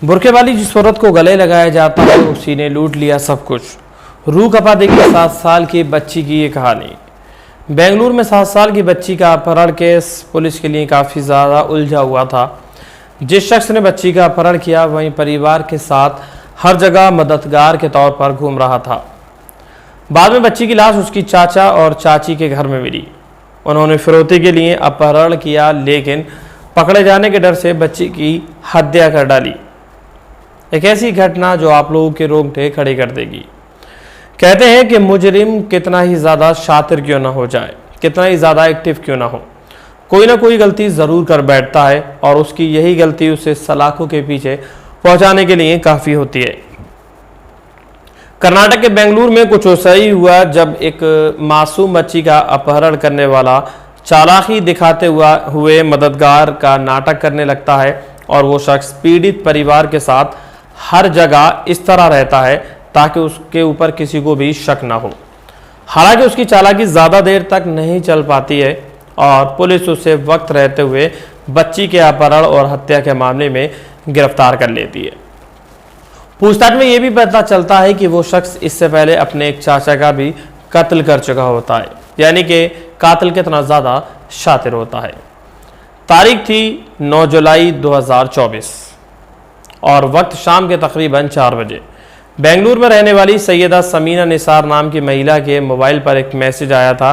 बुरके वाली जिस औरत को गले लगाया जाता है उसी ने लूट लिया सब कुछ। रूह कपा देगी 7 साल की बच्ची की ये कहानी। बेंगलुरु में 7 साल की बच्ची का अपहरण केस पुलिस के लिए काफ़ी ज़्यादा उलझा हुआ था। जिस शख्स ने बच्ची का अपहरण किया वहीं परिवार के साथ हर जगह मददगार के तौर पर घूम रहा था। बाद में बच्ची की लाश उसकी चाचा और चाची के घर में मिली। उन्होंने फिरौती के लिए अपहरण किया, लेकिन पकड़े जाने के डर से बच्ची की हत्या कर डाली। एक ऐसी घटना जो आप लोगों के रोंगटे खड़े कर देगी। कहते हैं कि मुजरिम कितना ही ज़्यादा शातिर क्यों ना हो जाए, कितना ही ज़्यादा एक्टिव क्यों ना हो, कोई ना कोई गलती ज़रूर कर बैठता है और उसकी यही गलती उसे सलाखों के पीछे पहुंचाने के लिए काफ़ी होती है। कर्नाटक के बेंगलुरु में कुछ ऐसा ही हुआ जब एक मासूम बच्ची का अपहरण करने वाला चालाकी दिखाते हुए मददगार का नाटक करने लगता है और वो शख्स पीड़ित परिवार के साथ हर जगह इस तरह रहता है ताकि उसके ऊपर किसी को भी शक ना हो। हालांकि उसकी चालाकी ज़्यादा देर तक नहीं चल पाती है और पुलिस उसे वक्त रहते हुए बच्ची के अपहरण और हत्या के मामले में गिरफ्तार कर लेती है। पूछताछ में यह भी पता चलता है कि वो शख्स इससे पहले अपने एक चाचा का भी कत्ल कर चुका होता है, यानी कि कातिल कितना ज़्यादा शातिर होता है। तारीख थी 9 जुलाई 2024 और वक्त शाम के तकरीबन 4 बजे। बेंगलुरु में रहने वाली सैयदा समीना निसार नाम की महिला के मोबाइल पर एक मैसेज आया था।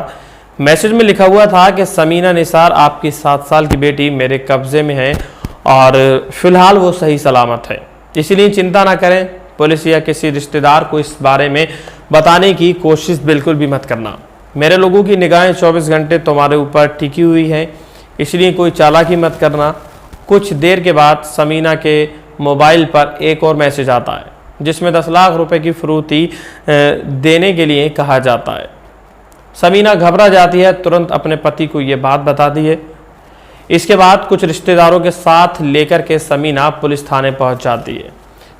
मैसेज में लिखा हुआ था कि समीना निसार, आपकी 7 साल की बेटी मेरे कब्जे में है और फिलहाल वो सही सलामत है, इसलिए चिंता ना करें। पुलिस या किसी रिश्तेदार को इस बारे में बताने की कोशिश बिल्कुल भी मत करना। मेरे लोगों की निगाहें 24 घंटे तुम्हारे ऊपर टिकी हुई हैं, इसलिए कोई चालाकी मत करना। कुछ देर के बाद समीना के मोबाइल पर एक और मैसेज आता है जिसमें 10 लाख रुपए की फिरौती देने के लिए कहा जाता है। समीना घबरा जाती है, तुरंत अपने पति को ये बात बताती है। इसके बाद कुछ रिश्तेदारों के साथ लेकर के समीना पुलिस थाने पहुंच जाती है।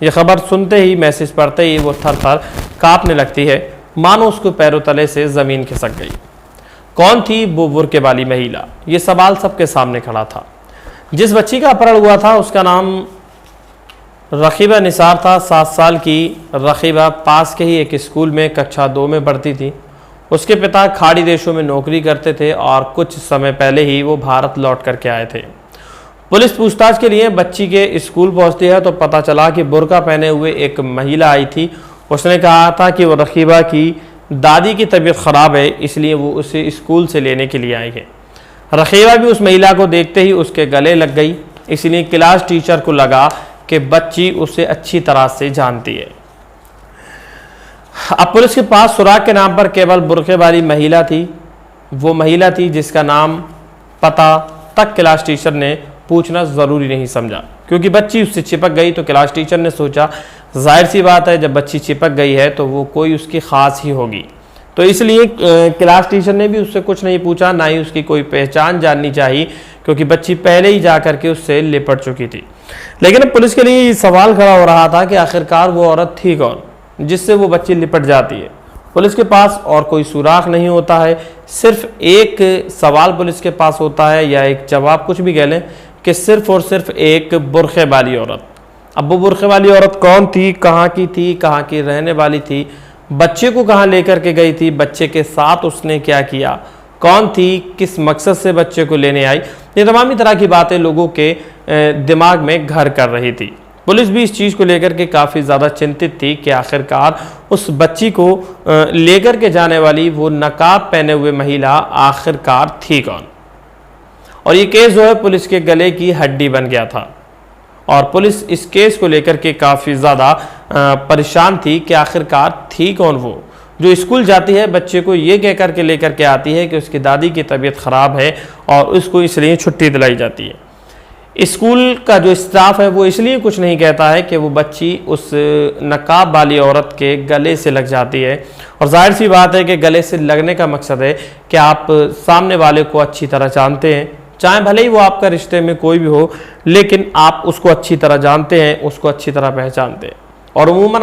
यह खबर सुनते ही, मैसेज पढ़ते ही वो थर-थर कांपने लगती है, मानो उसको पैरों तले से ज़मीन खिसक गई। कौन थी वो बुर्के वाली महिला? ये सवाल सबके सामने खड़ा था। जिस बच्ची का अपहरण हुआ था उसका नाम रकीबा निसार था। 7 साल की रकीबा पास के ही एक स्कूल में कक्षा 2 में पढ़ती थी। उसके पिता खाड़ी देशों में नौकरी करते थे और कुछ समय पहले ही वो भारत लौट करके आए थे। पुलिस पूछताछ के लिए बच्ची के स्कूल पहुंचती है तो पता चला कि बुर्का पहने हुए एक महिला आई थी। उसने कहा था कि वो रकीबा की दादी की तबीयत ख़राब है, इसलिए वो उसे स्कूल से लेने के लिए आई है। रकीबा भी उस महिला को देखते ही उसके गले लग गई, इसलिए क्लास टीचर को लगा कि बच्ची उसे अच्छी तरह से जानती है। अब पुलिस के पास सुराग के नाम पर केवल बुर्के वाली महिला थी। वो महिला थी जिसका नाम पता तक क्लास टीचर ने पूछना ज़रूरी नहीं समझा, क्योंकि बच्ची उससे चिपक गई तो क्लास टीचर ने सोचा जाहिर सी बात है, जब बच्ची चिपक गई है तो वो कोई उसकी ख़ास ही होगी। तो इसलिए क्लास टीचर ने भी उससे कुछ नहीं पूछा, ना ही उसकी कोई पहचान जाननी चाहिए, क्योंकि बच्ची पहले ही जा करके उससे लिपट चुकी थी। लेकिन अब पुलिस के लिए सवाल खड़ा हो रहा था कि आखिरकार वो औरत थी कौन जिससे वो बच्ची लिपट जाती है। पुलिस के पास और कोई सुराग नहीं होता है, सिर्फ एक सवाल पुलिस के पास होता है, या एक जवाब, कुछ भी कह लें, कि सिर्फ और सिर्फ एक बुर्के वाली औरत। अब वो बुर्के वाली औरत कौन थी, कहाँ की थी, कहाँ की रहने वाली थी, बच्चे को कहाँ लेकर के गई थी, बच्चे के साथ उसने क्या किया, कौन थी, किस मकसद से बच्चे को लेने आई, ये तमाम तरह की बातें लोगों के दिमाग में घर कर रही थी। पुलिस भी इस चीज़ को लेकर के काफ़ी ज़्यादा चिंतित थी कि आखिरकार उस बच्ची को लेकर के जाने वाली वो नकाब पहने हुए महिला आखिरकार थी कौन। और ये केस जो है पुलिस के गले की हड्डी बन गया था और पुलिस इस केस को लेकर के काफ़ी ज़्यादा परेशान थी कि आखिरकार थी कौन वो जो स्कूल जाती है, बच्चे को ये कह करके लेकर के आती है कि उसकी दादी की तबीयत ख़राब है और उसको इसलिए छुट्टी दिलाई जाती है। स्कूल का जो स्टाफ है वो इसलिए कुछ नहीं कहता है कि वो बच्ची उस नकाब वाली औरत के गले से लग जाती है। और जाहिर सी बात है कि गले से लगने का मकसद है कि आप सामने वाले को अच्छी तरह जानते हैं, चाहे भले ही वो आपका रिश्ते में कोई भी हो, लेकिन आप उसको अच्छी तरह जानते हैं, उसको अच्छी तरह पहचानते हैं। और उमूमन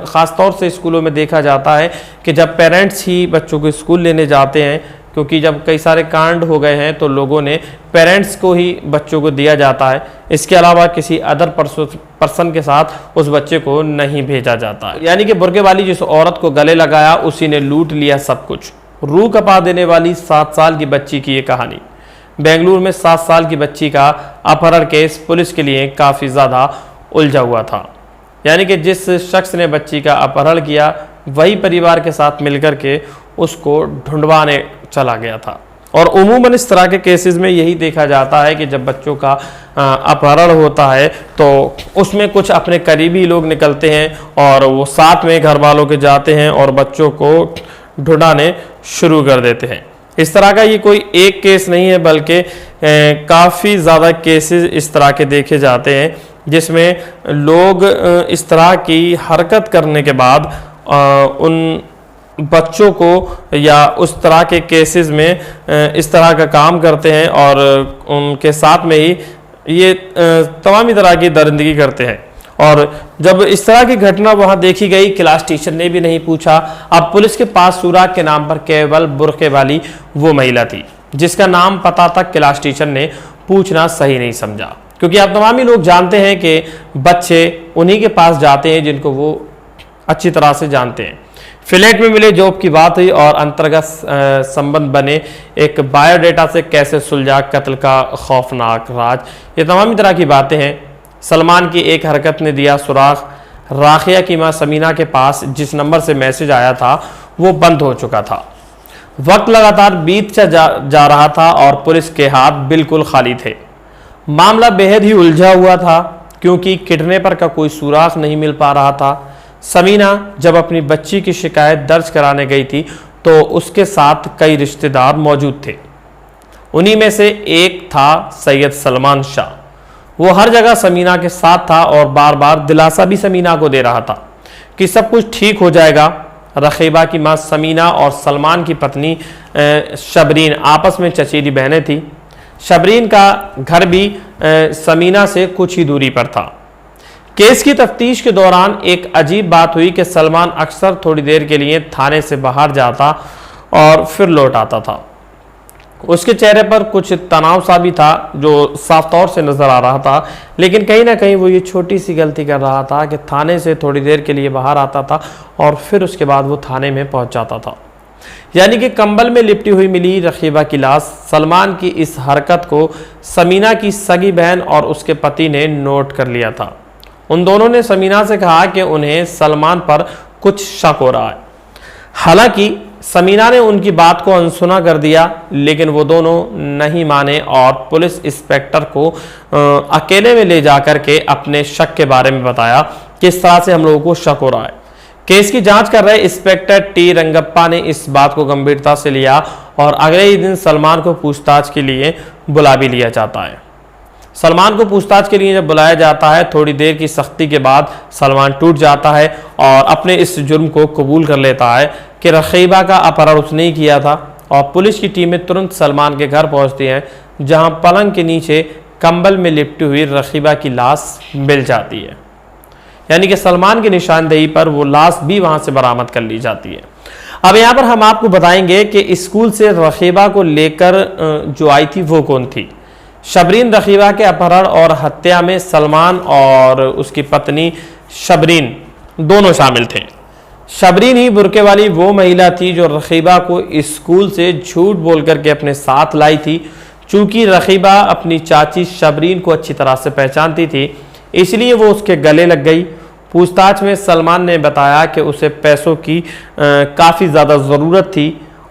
ख़ास तौर से स्कूलों में देखा जाता है कि जब पेरेंट्स ही बच्चों को स्कूल लेने जाते हैं क्योंकि जब कई सारे कांड हो गए हैं तो लोगों ने पेरेंट्स को ही बच्चों को दिया जाता है, इसके अलावा किसी अदर पर्सन के साथ उस बच्चे को नहीं भेजा जाता है। यानी कि बुर्के वाली जिस औरत को गले लगाया उसी ने लूट लिया सब कुछ। रूह कपा देने वाली 7 साल की बच्ची की ये कहानी। बेंगलुरु में 7 साल की बच्ची का अपहरण केस पुलिस के लिए काफ़ी ज़्यादा उलझा हुआ था। यानी कि जिस शख्स ने बच्ची का अपहरण किया वही परिवार के साथ मिलकर के उसको ढूंढवाने चला गया था। और उमूमन इस तरह के केसेस में यही देखा जाता है कि जब बच्चों का अपहरण होता है तो उसमें कुछ अपने करीबी लोग निकलते हैं और वो साथ में घर वालों के जाते हैं और बच्चों को ढूंढाने शुरू कर देते हैं। इस तरह का ये कोई एक केस नहीं है, बल्कि काफ़ी ज़्यादा केसेस इस तरह के देखे जाते हैं जिसमें लोग इस तरह की हरकत करने के बाद उन बच्चों को या उस तरह के केसेस में इस तरह का काम करते हैं और उनके साथ में ही ये तमामी तरह की दरिंदगी करते हैं। और जब इस तरह की घटना वहां देखी गई, क्लास टीचर ने भी नहीं पूछा। अब पुलिस के पास सुराग के नाम पर केवल बुर्के वाली वो महिला थी जिसका नाम पता तक क्लास टीचर ने पूछना सही नहीं समझा, क्योंकि आप तमामी लोग जानते हैं कि बच्चे उन्हीं के पास जाते हैं जिनको वो अच्छी तरह से जानते हैं। फ्लैट में मिले जॉब की बात हुई और अंतर्गत संबंध बने, एक बायोडेटा से कैसे सुलझा कत्ल का खौफनाक राज, ये तमाम तरह की बातें हैं। सलमान की एक हरकत ने दिया सुराग। राखिया की मां समीना के पास जिस नंबर से मैसेज आया था वो बंद हो चुका था। वक्त लगातार बीत जा रहा था और पुलिस के हाथ बिल्कुल खाली थे। मामला बेहद ही उलझा हुआ था क्योंकि किडनैपर का कोई सुराग नहीं मिल पा रहा था। समीना जब अपनी बच्ची की शिकायत दर्ज कराने गई थी तो उसके साथ कई रिश्तेदार मौजूद थे। उन्हीं में से एक था सैयद सलमान शाह। वो हर जगह समीना के साथ था और बार बार दिलासा भी समीना को दे रहा था कि सब कुछ ठीक हो जाएगा। रखीबा की मां समीना और सलमान की पत्नी शबरीन आपस में चचेरी बहनें थी। शबरीन का घर भी समीना से कुछ ही दूरी पर था। केस की तफ्तीश के दौरान एक अजीब बात हुई कि सलमान अक्सर थोड़ी देर के लिए थाने से बाहर जाता और फिर लौट आता था। उसके चेहरे पर कुछ तनाव सा भी था जो साफ तौर से नजर आ रहा था, लेकिन कहीं ना कहीं वो ये छोटी सी गलती कर रहा था कि थाने से थोड़ी देर के लिए बाहर आता था और फिर उसके बाद वो थाने में पहुंच जाता था। यानी कि कंबल में लिपटी हुई मिली रखीबा की लाश। सलमान की इस हरकत को समीना की सगी बहन और उसके पति ने नोट कर लिया था। उन दोनों ने समीना से कहा कि उन्हें सलमान पर कुछ शक हो रहा है। हालांकि समीना ने उनकी बात को अनसुना कर दिया, लेकिन वो दोनों नहीं माने और पुलिस इंस्पेक्टर को अकेले में ले जाकर के अपने शक के बारे में बताया कि इस तरह से हम लोगों को शक हो रहा है। केस की जांच कर रहे इंस्पेक्टर टी रंगप्पा ने इस बात को गंभीरता से लिया और अगले ही दिन सलमान को पूछताछ के लिए बुला भी लिया जाता है। सलमान को पूछताछ के लिए जब बुलाया जाता है, थोड़ी देर की सख्ती के बाद सलमान टूट जाता है और अपने इस जुर्म को कबूल कर लेता है कि रखीबा का अपहरण उसने ही किया था। और पुलिस की टीमें तुरंत सलमान के घर पहुंचती हैं, जहां पलंग के नीचे कंबल में लिपटी हुई रखीबा की लाश मिल जाती है। यानी कि सलमान की निशानदेही पर वो लाश भी वहां से बरामद कर ली जाती है। अब यहाँ पर हम आपको बताएंगे कि स्कूल से रखीबा को लेकर जो आई थी वो कौन थी। शबरीन रखीबा के अपहरण और हत्या में सलमान और उसकी पत्नी शबरीन दोनों शामिल थे। शबरीन ही बुर्के वाली वो महिला थी जो रखीबा को स्कूल से झूठ बोल करके अपने साथ लाई थी। चूंकि रखीबा अपनी चाची शबरीन को अच्छी तरह से पहचानती थी, इसलिए वो उसके गले लग गई। पूछताछ में सलमान ने बताया कि उसे पैसों की काफ़ी ज़्यादा ज़रूरत थी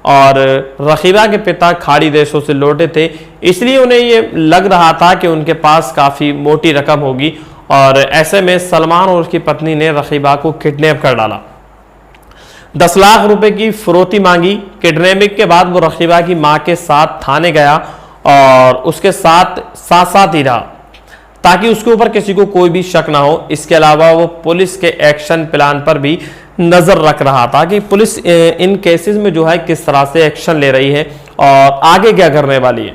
और रखीबा के पिता खाड़ी देशों से लौटे थे, इसलिए उन्हें ये लग रहा था कि उनके पास काफ़ी मोटी रकम होगी और ऐसे में सलमान और उसकी पत्नी ने रखीबा को किडनैप कर डाला। 10 लाख रुपए की फिरौती मांगी। किडनैपिंग के बाद वो रखीबा की मां के साथ थाने गया और उसके साथ ही रहा ताकि उसके ऊपर किसी को कोई भी शक ना हो। इसके अलावा वो पुलिस के एक्शन प्लान पर भी नजर रख रहा था कि पुलिस इन केसेस में जो है किस तरह से एक्शन ले रही है और आगे क्या करने वाली है।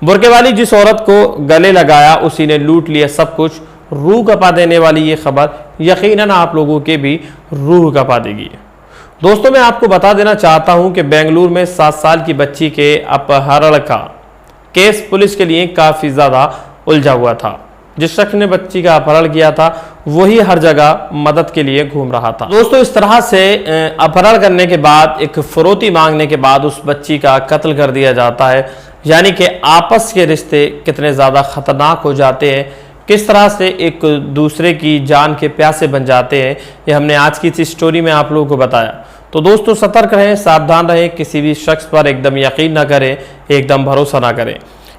बुर्के वाली जिस औरत को गले लगाया उसी ने लूट लिया सब कुछ। रूह कपा देने वाली ये खबर यकीनन आप लोगों के भी रूह कपा देगी। दोस्तों मैं आपको बता देना चाहता हूं कि बेंगलुरु में 7 साल की बच्ची के अपहरण का केस पुलिस के लिए काफी ज्यादा उलझा हुआ था। जिस शख्स ने बच्ची का अपहरण किया था वही हर जगह मदद के लिए घूम रहा था। दोस्तों इस तरह से अपहरण करने के बाद, एक फिरौती मांगने के बाद उस बच्ची का कत्ल कर दिया जाता है। यानी कि आपस के रिश्ते कितने ज़्यादा ख़तरनाक हो जाते हैं, किस तरह से एक दूसरे की जान के प्यासे बन जाते हैं, ये हमने आज की इस स्टोरी में आप लोगों को बताया। तो दोस्तों सतर्क रहें, सावधान रहें, किसी भी शख्स पर एकदम यकीन ना करें, एकदम भरोसा ना करें।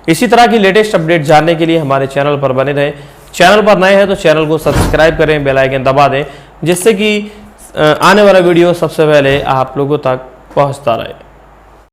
इसी तरह की लेटेस्ट अपडेट जानने के लिए हमारे चैनल पर बने रहें। चैनल पर नए हैं तो चैनल को सब्सक्राइब करें, बेल आइकन दबा दें, जिससे कि आने वाला वीडियो सबसे पहले आप लोगों तक पहुंचता रहे।